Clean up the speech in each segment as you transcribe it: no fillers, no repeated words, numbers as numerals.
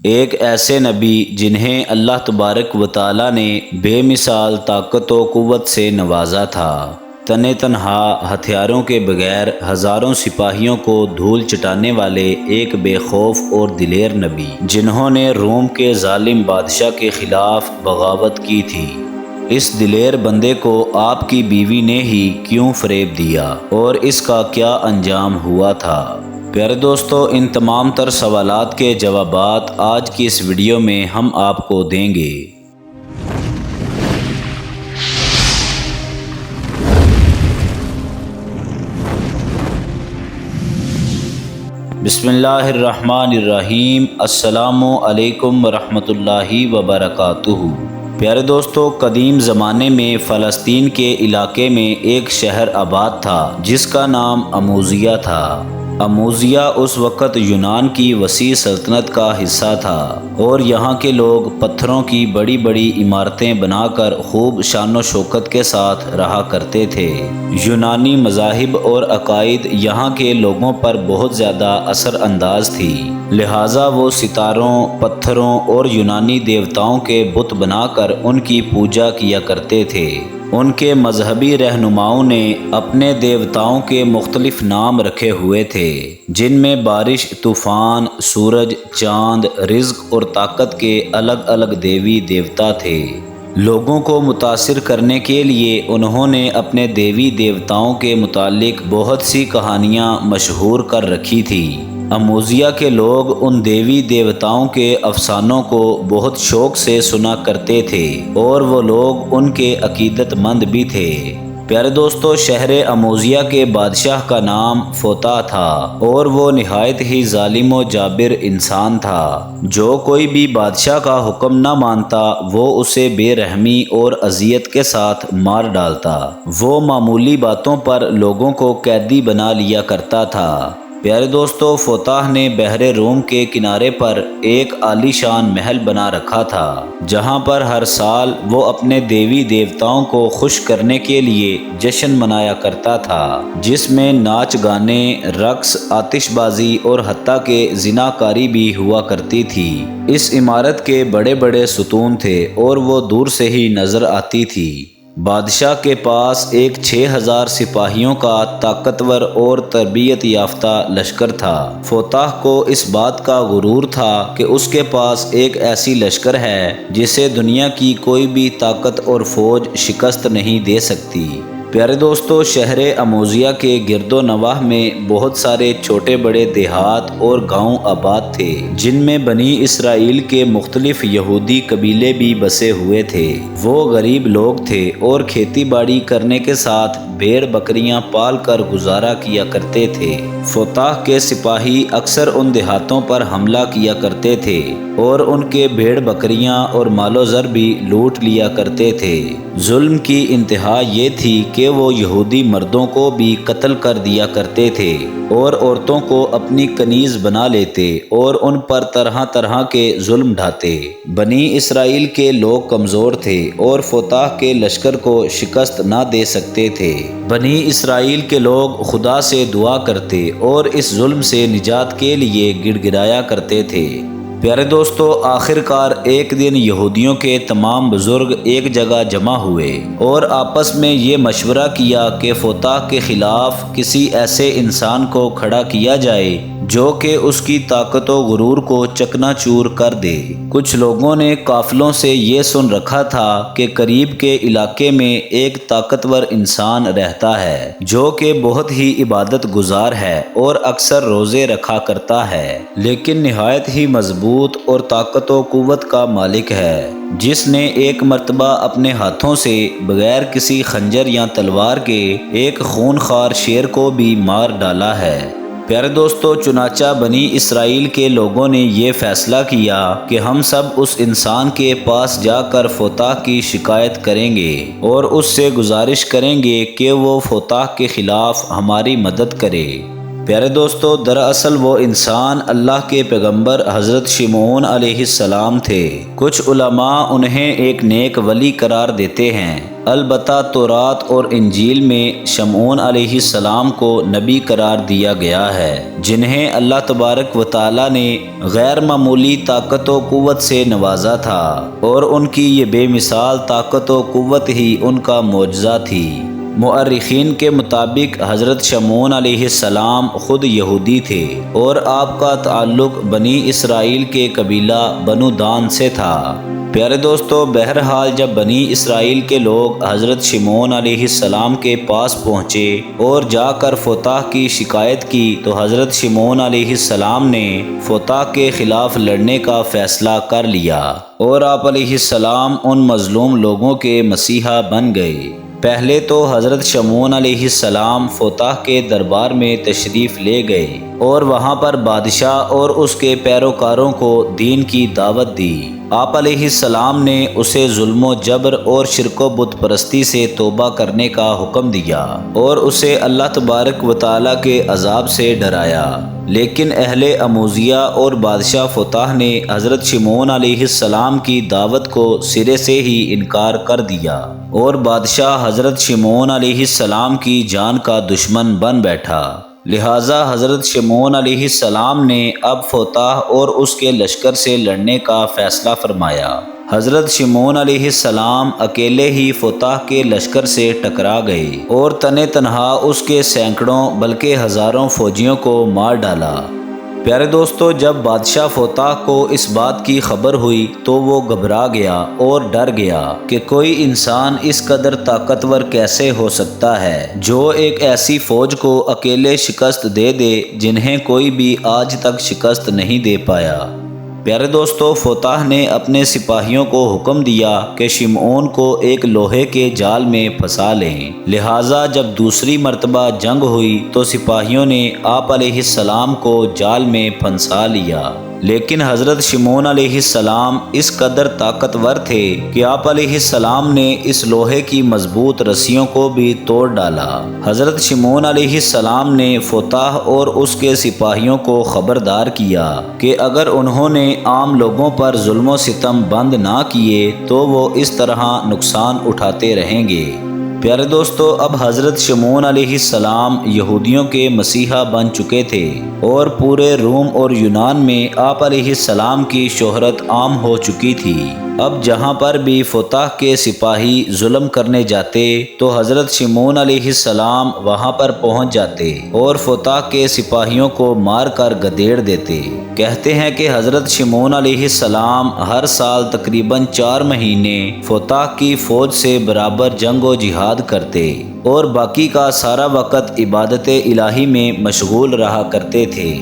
ایک ایسے نبی جنہیں اللہ تبارک و تعالی نے بے مثال طاقت و قوت سے نوازا تھا، تنے تنہا ہتھیاروں کے بغیر ہزاروں سپاہیوں کو دھول چٹانے والے ایک بے خوف اور دلیر نبی، جنہوں نے روم کے ظالم بادشاہ کے خلاف بغاوت کی تھی۔ اس دلیر بندے کو آپ کی بیوی نے ہی کیوں فریب دیا اور اس کا کیا انجام ہوا تھا؟ پیارے دوستو، ان تمام تر سوالات کے جوابات آج کی اس ویڈیو میں ہم آپ کو دیں گے۔ بسم اللہ الرحمن الرحیم۔ السلام علیکم ورحمۃ اللہ وبرکاتہ۔ پیارے دوستو، قدیم زمانے میں فلسطین کے علاقے میں ایک شہر آباد تھا جس کا نام اموزیہ تھا۔ اموزیہ اس وقت یونان کی وسیع سلطنت کا حصہ تھا اور یہاں کے لوگ پتھروں کی بڑی بڑی عمارتیں بنا کر خوب شان و شوکت کے ساتھ رہا کرتے تھے۔ یونانی مذاہب اور عقائد یہاں کے لوگوں پر بہت زیادہ اثر انداز تھی، لہٰذا وہ ستاروں، پتھروں اور یونانی دیوتاؤں کے بت بنا کر ان کی پوجا کیا کرتے تھے۔ ان کے مذہبی رہنماؤں نے اپنے دیوتاؤں کے مختلف نام رکھے ہوئے تھے، جن میں بارش، طوفان، سورج، چاند، رزق اور طاقت کے الگ الگ دیوی دیوتا تھے۔ لوگوں کو متاثر کرنے کے لیے انہوں نے اپنے دیوی دیوتاؤں کے متعلق بہت سی کہانیاں مشہور کر رکھی تھی۔ اموزیہ کے لوگ ان دیوی دیوتاؤں کے افسانوں کو بہت شوق سے سنا کرتے تھے اور وہ لوگ ان کے عقیدت مند بھی تھے۔ پیارے دوستو، شہر اموزیہ کے بادشاہ کا نام فوطا تھا اور وہ نہایت ہی ظالم و جابر انسان تھا۔ جو کوئی بھی بادشاہ کا حکم نہ مانتا وہ اسے بے رحمی اور اذیت کے ساتھ مار ڈالتا۔ وہ معمولی باتوں پر لوگوں کو قیدی بنا لیا کرتا تھا۔ پیارے دوستو، فوطا نے بحر روم کے کنارے پر ایک عالی شان محل بنا رکھا تھا، جہاں پر ہر سال وہ اپنے دیوی دیوتاؤں کو خوش کرنے کے لیے جشن منایا کرتا تھا، جس میں ناچ گانے، رقص، آتش بازی اور حتیٰ کہ زناکاری بھی ہوا کرتی تھی۔ اس عمارت کے بڑے بڑے ستون تھے اور وہ دور سے ہی نظر آتی تھی۔ بادشاہ کے پاس ایک 6000 سپاہیوں کا طاقتور اور تربیت یافتہ لشکر تھا۔ فوطا کو اس بات کا غرور تھا کہ اس کے پاس ایک ایسی لشکر ہے جسے دنیا کی کوئی بھی طاقت اور فوج شکست نہیں دے سکتی۔ پیارے دوستو، شہر اموزیہ کے گرد و نواح میں بہت سارے چھوٹے بڑے دیہات اور گاؤں آباد تھے، جن میں بنی اسرائیل کے مختلف یہودی قبیلے بھی بسے ہوئے تھے۔ وہ غریب لوگ تھے اور کھیتی باڑی کرنے کے ساتھ بھیڑ بکریاں پال کر گزارا کیا کرتے تھے۔ فوطا کے سپاہی اکثر ان دیہاتوں پر حملہ کیا کرتے تھے اور ان کے بھیڑ بکریاں اور مال و زر بھی لوٹ لیا کرتے تھے۔ ظلم کی انتہا یہ تھی کہ وہ یہودی مردوں کو بھی قتل کر دیا کرتے تھے اور عورتوں کو اپنی کنیز بنا لیتے اور ان پر طرح طرح کے ظلم ڈھاتے۔ بنی اسرائیل کے لوگ کمزور تھے اور فوطا کے لشکر کو شکست نہ دے سکتے تھے۔ بنی اسرائیل کے لوگ خدا سے دعا کرتے اور اس ظلم سے نجات کے لیے گڑ گڑایا کرتے تھے۔ پیارے دوستو، آخر کار ایک دن یہودیوں کے تمام بزرگ ایک جگہ جمع ہوئے اور آپس میں یہ مشورہ کیا کہ فوطا کے خلاف کسی ایسے انسان کو کھڑا کیا جائے جو کہ اس کی طاقت و غرور کو چکنا چور کر دے۔ کچھ لوگوں نے قافلوں سے یہ سن رکھا تھا کہ قریب کے علاقے میں ایک طاقتور انسان رہتا ہے جو کہ بہت ہی عبادت گزار ہے اور اکثر روزے رکھا کرتا ہے، لیکن نہایت ہی مضبوط اور طاقت و قوت کا مالک ہے، جس نے ایک مرتبہ اپنے ہاتھوں سے بغیر کسی خنجر یا تلوار کے ایک خونخوار شیر کو بھی مار ڈالا ہے۔ پیارے دوستو، چنانچہ بنی اسرائیل کے لوگوں نے یہ فیصلہ کیا کہ ہم سب اس انسان کے پاس جا کر فوطا کی شکایت کریں گے اور اس سے گزارش کریں گے کہ وہ فوطا کے خلاف ہماری مدد کرے۔ پیارے دوستو، دراصل وہ انسان اللہ کے پیغمبر حضرت شمعون علیہ السلام تھے۔ کچھ علماء انہیں ایک نیک ولی قرار دیتے ہیں، البتہ تورات اور انجیل میں شمعون علیہ السلام کو نبی قرار دیا گیا ہے، جنہیں اللہ تبارک و تعالی نے غیر معمولی طاقت و قوت سے نوازا تھا، اور ان کی یہ بے مثال طاقت و قوت ہی ان کا معجزہ تھی۔ مؤرخین کے مطابق حضرت شمعون علیہ السلام خود یہودی تھے، اور آپ کا تعلق بنی اسرائیل کے قبیلہ بنو دان سے تھا۔ پیارے دوستو، بہرحال جب بنی اسرائیل کے لوگ حضرت شمعون علیہ السلام کے پاس پہنچے اور جا کر فتح کی شکایت کی، تو حضرت شمعون علیہ السلام نے فتح کے خلاف لڑنے کا فیصلہ کر لیا، اور آپ علیہ السلام ان مظلوم لوگوں کے مسیحا بن گئے۔ پہلے تو حضرت شمعون علیہ السلام فتح کے دربار میں تشریف لے گئے اور وہاں پر بادشاہ اور اس کے پیروکاروں کو دین کی دعوت دی۔ آپ علیہ السلام نے اسے ظلم و جبر اور شرک و بت پرستی سے توبہ کرنے کا حکم دیا اور اسے اللہ تبارک و تعالیٰ کے عذاب سے ڈرایا، لیکن اہل اموزیہ اور بادشاہ فتح نے حضرت شمعون علیہ السلام کی دعوت کو سرے سے ہی انکار کر دیا، اور بادشاہ حضرت شمعون علیہ السلام کی جان کا دشمن بن بیٹھا۔ لہٰذا حضرت شمعون علیہ السلام نے اب فتح اور اس کے لشکر سے لڑنے کا فیصلہ فرمایا۔ حضرت شمعون علیہ السلام اکیلے ہی فتح کے لشکر سے ٹکرا گئے اور تنے تنہا اس کے سینکڑوں بلکہ ہزاروں فوجیوں کو مار ڈالا۔ پیارے دوستو، جب بادشاہ فتح کو اس بات کی خبر ہوئی تو وہ گھبرا گیا اور ڈر گیا کہ کوئی انسان اس قدر طاقتور کیسے ہو سکتا ہے جو ایک ایسی فوج کو اکیلے شکست دے دے جنہیں کوئی بھی آج تک شکست نہیں دے پایا۔ پیارے دوستو، فتح نے اپنے سپاہیوں کو حکم دیا کہ شمعون کو ایک لوہے کے جال میں پھنسا لیں۔ لہٰذا جب دوسری مرتبہ جنگ ہوئی تو سپاہیوں نے آپ علیہ السلام کو جال میں پھنسا لیا، لیکن حضرت شمعون علیہ السلام اس قدر طاقتور تھے کہ آپ علیہ السلام نے اس لوہے کی مضبوط رسیوں کو بھی توڑ ڈالا۔ حضرت شمعون علیہ السلام نے فتح اور اس کے سپاہیوں کو خبردار کیا کہ اگر انہوں نے عام لوگوں پر ظلم و ستم بند نہ کیے تو وہ اس طرح نقصان اٹھاتے رہیں گے۔ پیارے دوستو، اب حضرت شمعون علیہ السلام یہودیوں کے مسیحا بن چکے تھے اور پورے روم اور یونان میں آپ علیہ السلام کی شہرت عام ہو چکی تھی۔ اب جہاں پر بھی فتح کے سپاہی ظلم کرنے جاتے تو حضرت شمعون علیہ السلام وہاں پر پہنچ جاتے اور فتح کے سپاہیوں کو مار کر گدیڑ دیتے۔ کہتے ہیں کہ حضرت شمعون علیہ السلام ہر سال تقریباً 4 مہینے فتح کی فوج سے برابر جنگ و جہاد کرتے اور باقی کا سارا وقت عبادت الہی میں مشغول رہا کرتے تھے۔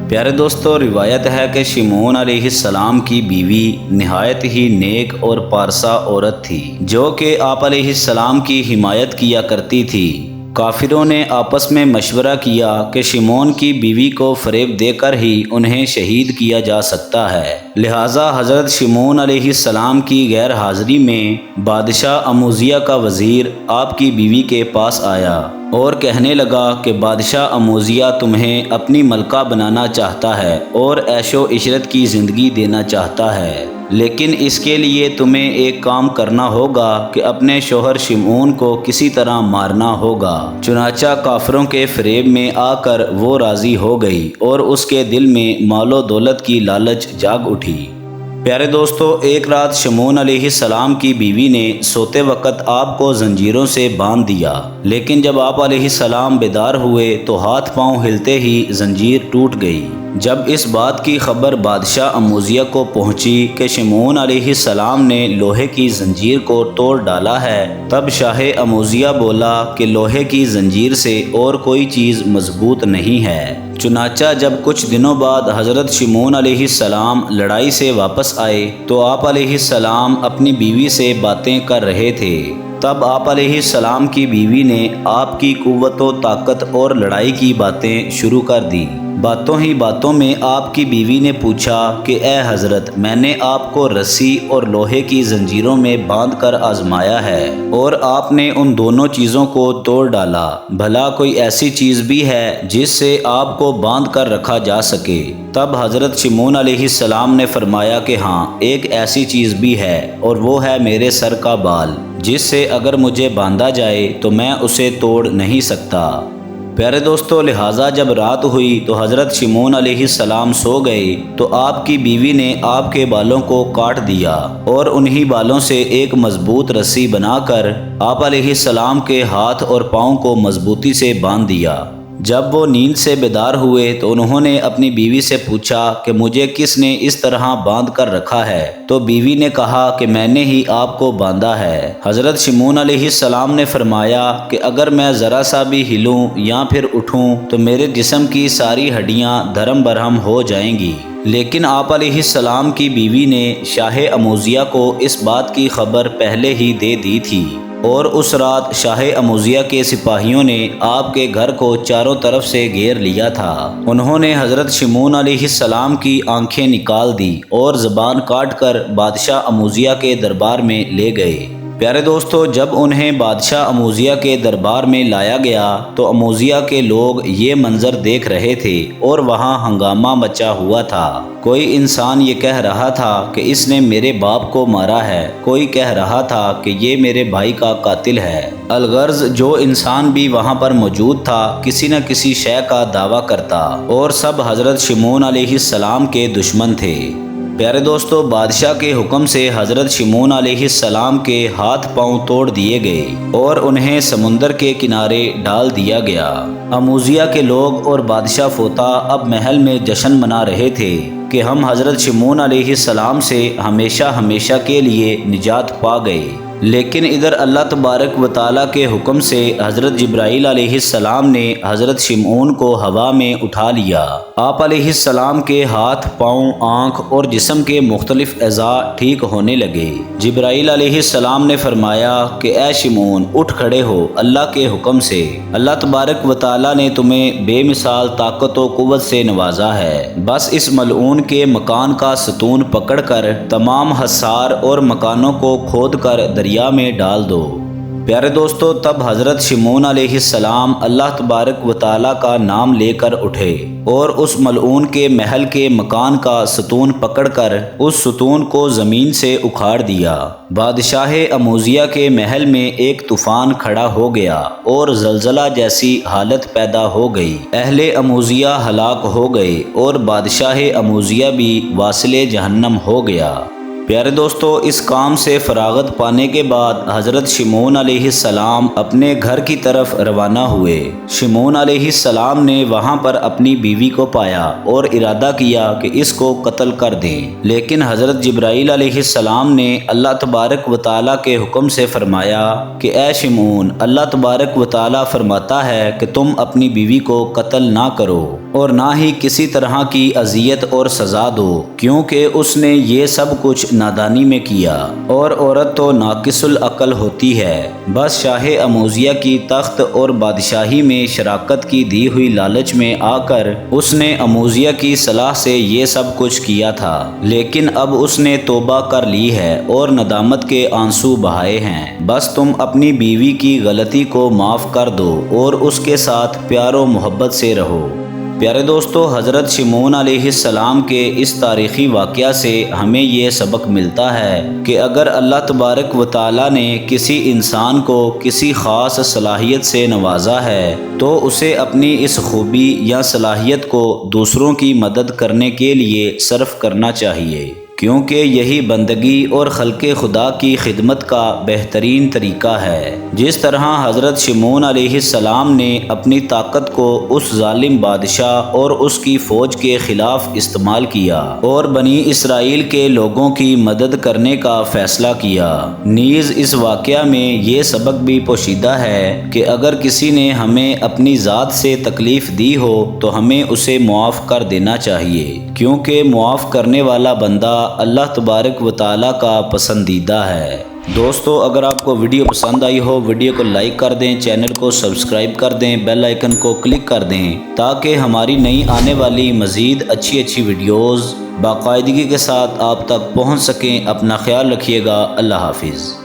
پیارے دوستو، روایت ہے کہ شمعون علیہ السلام کی بیوی نہایت ہی نیک اور پارسا عورت تھی جو کہ آپ علیہ السلام کی حمایت کیا کرتی تھی۔ کافروں نے آپس میں مشورہ کیا کہ شمعون کی بیوی کو فریب دے کر ہی انہیں شہید کیا جا سکتا ہے، لہٰذا حضرت شمعون علیہ السلام کی غیر حاضری میں بادشاہ اموزیہ کا وزیر آپ کی بیوی کے پاس آیا اور کہنے لگا کہ بادشاہ اموزیہ تمہیں اپنی ملکہ بنانا چاہتا ہے اور عیش و عشرت کی زندگی دینا چاہتا ہے، لیکن اس کے لیے تمہیں ایک کام کرنا ہوگا کہ اپنے شوہر شمعون کو کسی طرح مارنا ہوگا۔ چنانچہ کافروں کے فریب میں آ کر وہ راضی ہو گئی اور اس کے دل میں مال و دولت کی لالچ جاگ اٹھی۔ پیارے دوستو، ایک رات شمعون علیہ السلام کی بیوی نے سوتے وقت آپ کو زنجیروں سے باندھ دیا، لیکن جب آپ علیہ السلام بیدار ہوئے تو ہاتھ پاؤں ہلتے ہی زنجیر ٹوٹ گئی۔ جب اس بات کی خبر بادشاہ اموزیہ کو پہنچی کہ شمعون علیہ السلام نے لوہے کی زنجیر کو توڑ ڈالا ہے، تب شاہ اموزیہ بولا کہ لوہے کی زنجیر سے اور کوئی چیز مضبوط نہیں ہے۔ چنانچہ جب کچھ دنوں بعد حضرت شمعون علیہ السلام لڑائی سے واپس آئے تو آپ علیہ السلام اپنی بیوی سے باتیں کر رہے تھے۔ تب آپ علیہ السلام کی بیوی نے آپ کی قوت و طاقت اور لڑائی کی باتیں شروع کر دی۔ باتوں ہی باتوں میں آپ کی بیوی نے پوچھا کہ اے حضرت، میں نے آپ کو رسی اور لوہے کی زنجیروں میں باندھ کر آزمایا ہے اور آپ نے ان دونوں چیزوں کو توڑ ڈالا، بھلا کوئی ایسی چیز بھی ہے جس سے آپ کو باندھ کر رکھا جا سکے؟ تب حضرت شمعون علیہ السلام نے فرمایا کہ ہاں، ایک ایسی چیز بھی ہے، اور وہ ہے میرے سر کا بال، جس سے اگر مجھے باندھا جائے تو میں اسے توڑ نہیں سکتا۔ پیارے دوستو، لہٰذا جب رات ہوئی تو حضرت شمعون علیہ السلام سو گئے تو آپ کی بیوی نے آپ کے بالوں کو کاٹ دیا اور انہی بالوں سے ایک مضبوط رسی بنا کر آپ علیہ السلام کے ہاتھ اور پاؤں کو مضبوطی سے باندھ دیا۔ جب وہ نیند سے بیدار ہوئے تو انہوں نے اپنی بیوی سے پوچھا کہ مجھے کس نے اس طرح باندھ کر رکھا ہے؟ تو بیوی نے کہا کہ میں نے ہی آپ کو باندھا ہے۔ حضرت شمعون علیہ السلام نے فرمایا کہ اگر میں ذرا سا بھی ہلوں یا پھر اٹھوں تو میرے جسم کی ساری ہڈیاں دھرم برہم ہو جائیں گی۔ لیکن آپ علیہ السلام کی بیوی نے شاہ اموزیہ کو اس بات کی خبر پہلے ہی دے دی تھی، اور اس رات شاہ اموزیہ کے سپاہیوں نے آپ کے گھر کو چاروں طرف سے گھیر لیا تھا۔ انہوں نے حضرت شمعون علیہ السلام کی آنکھیں نکال دی اور زبان کاٹ کر بادشاہ اموزیہ کے دربار میں لے گئے۔ پیارے دوستو، جب انہیں بادشاہ اموزیہ کے دربار میں لایا گیا تو اموزیہ کے لوگ یہ منظر دیکھ رہے تھے اور وہاں ہنگامہ مچا ہوا تھا۔ کوئی انسان یہ کہہ رہا تھا کہ اس نے میرے باپ کو مارا ہے، کوئی کہہ رہا تھا کہ یہ میرے بھائی کا قاتل ہے۔ الغرض جو انسان بھی وہاں پر موجود تھا کسی نہ کسی شے کا دعویٰ کرتا، اور سب حضرت شمعون علیہ السلام کے دشمن تھے۔ پیارے دوستو، بادشاہ کے حکم سے حضرت شمعون علیہ السلام کے ہاتھ پاؤں توڑ دیے گئے اور انہیں سمندر کے کنارے ڈال دیا گیا۔ اموزیہ کے لوگ اور بادشاہ فوطا اب محل میں جشن منا رہے تھے کہ ہم حضرت شمعون علیہ السلام سے ہمیشہ ہمیشہ کے لیے نجات پا گئے۔ لیکن ادھر اللہ تبارک و تعالیٰ کے حکم سے حضرت جبرائیل علیہ السلام نے حضرت شمعون کو ہوا میں اٹھا لیا۔ آپ علیہ السلام کے ہاتھ، پاؤں، آنکھ اور جسم کے مختلف اعضاء ٹھیک ہونے لگے۔ جبرائیل علیہ السلام نے فرمایا کہ اے شمعون، اٹھ کھڑے ہو، اللہ کے حکم سے اللہ تبارک و تعالیٰ نے تمہیں بے مثال طاقت و قوت سے نوازا ہے، بس اس ملعون کے مکان کا ستون پکڑ کر تمام حصار اور مکانوں کو کھود کر دریا میں ڈال دو۔ پیارے دوستو، تب حضرت شمعون علیہ السلام اللہ تبارک و تعالیٰ کا نام لے کر اٹھے اور اس ملعون کے محل کے مکان کا ستون پکڑ کر اس ستون کو زمین سے اکھاڑ دیا۔ بادشاہ اموزیہ کے محل میں ایک طوفان کھڑا ہو گیا اور زلزلہ جیسی حالت پیدا ہو گئی۔ اہل اموزیہ ہلاک ہو گئے اور بادشاہ اموزیہ بھی واصل جہنم ہو گیا۔ پیارے دوستو، اس کام سے فراغت پانے کے بعد حضرت شمعون علیہ السلام اپنے گھر کی طرف روانہ ہوئے۔ شمعون علیہ السلام نے وہاں پر اپنی بیوی کو پایا اور ارادہ کیا کہ اس کو قتل کر دیں، لیکن حضرت جبرائیل علیہ السلام نے اللہ تبارک و تعالیٰ کے حکم سے فرمایا کہ اے شمعون، اللہ تبارک و تعالیٰ فرماتا ہے کہ تم اپنی بیوی کو قتل نہ کرو اور نہ ہی کسی طرح کی اذیت اور سزا دو، کیونکہ اس نے یہ سب کچھ نادانی میں کیا، اور عورت تو ناقص العقل ہوتی ہے۔ بس شاہ اموزیہ کی تخت اور بادشاہی میں شراکت کی دی ہوئی لالچ میں آ کر اس نے اموزیہ کی صلاح سے یہ سب کچھ کیا تھا، لیکن اب اس نے توبہ کر لی ہے اور ندامت کے آنسو بہائے ہیں۔ بس تم اپنی بیوی کی غلطی کو معاف کر دو اور اس کے ساتھ پیار و محبت سے رہو۔ پیارے دوستو، حضرت شمعون علیہ السلام کے اس تاریخی واقعہ سے ہمیں یہ سبق ملتا ہے کہ اگر اللہ تبارک و تعالیٰ نے کسی انسان کو کسی خاص صلاحیت سے نوازا ہے تو اسے اپنی اس خوبی یا صلاحیت کو دوسروں کی مدد کرنے کے لیے صرف کرنا چاہیے، کیونکہ یہی بندگی اور خلق خدا کی خدمت کا بہترین طریقہ ہے۔ جس طرح حضرت شمعون علیہ السلام نے اپنی طاقت کو اس ظالم بادشاہ اور اس کی فوج کے خلاف استعمال کیا اور بنی اسرائیل کے لوگوں کی مدد کرنے کا فیصلہ کیا، نیز اس واقعہ میں یہ سبق بھی پوشیدہ ہے کہ اگر کسی نے ہمیں اپنی ذات سے تکلیف دی ہو تو ہمیں اسے معاف کر دینا چاہیے، کیونکہ معاف کرنے والا بندہ اللہ تبارک و تعالیٰ کا پسندیدہ ہے۔ دوستو اگر آپ کو ویڈیو پسند آئی ہو ویڈیو کو لائک کر دیں، چینل کو سبسکرائب کر دیں، بیل آئیکن کو کلک کر دیں تاکہ ہماری نئی آنے والی مزید اچھی ویڈیوز باقاعدگی کے ساتھ آپ تک پہنچ سکیں۔ اپنا خیال رکھیے گا، اللہ حافظ۔